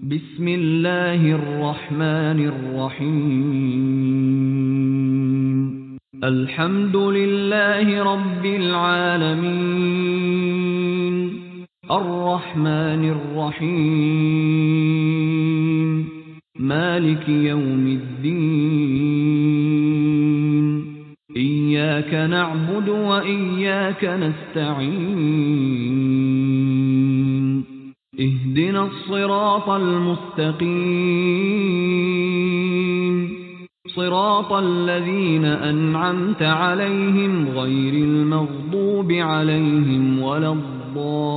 بسم الله الرحمن الرحيم الحمد لله رب العالمين الرحمن الرحيم مالك يوم الدين إياك نعبد وإياك نستعين اهدنا الصراط المستقيم صراط الذين أنعمت عليهم غير المغضوب عليهم ولا الضالين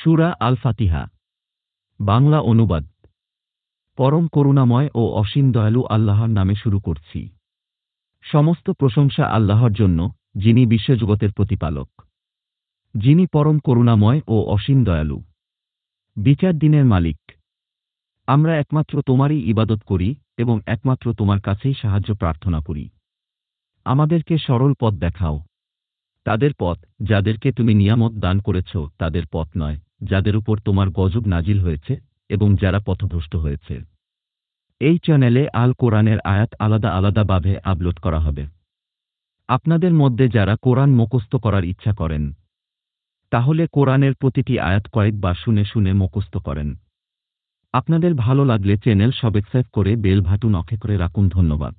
সূরা আল ফাতিহা বাংলা অনুবাদ। পরম করুণাময় ও অসীম দয়ালু আল্লাহর নামে শুরু করছি। সমস্ত প্রশংসা আল্লাহর জন্য, যিনি বিশ্বজগতের প্রতিপালক, যিনি পরম করুণাময় ও অসীম দয়ালু, বিচার দিনের মালিক। আমরা একমাত্র তোমারই ইবাদত করি এবং একমাত্র তোমার কাছেই সাহায্য প্রার্থনা করি। আমাদেরকে সরল পথ দেখাও, তাদের পথ যাদেরকে তুমি নিয়ামত দান করেছ, তাদের পথ নয় যাদের উপর তোমার গজব নাজিল হয়েছে এবং যারা পথভ্রষ্ট হয়েছে। এই চ্যানেলে আল কোরআনের আয়াত আলাদা আলাদাভাবে আপলোড করা হবে। আপনাদের মধ্যে যারা কোরআন মুখস্থ করার ইচ্ছা করেন, তাহলে কোরআনের প্রতিটি আয়াত কয়েকবার শুনে শুনে মুখস্থ করেন। আপনাদের ভালো লাগলে চ্যানেল সাবস্ক্রাইব করে বেল বাটন অন করে রাখুন। ধন্যবাদ।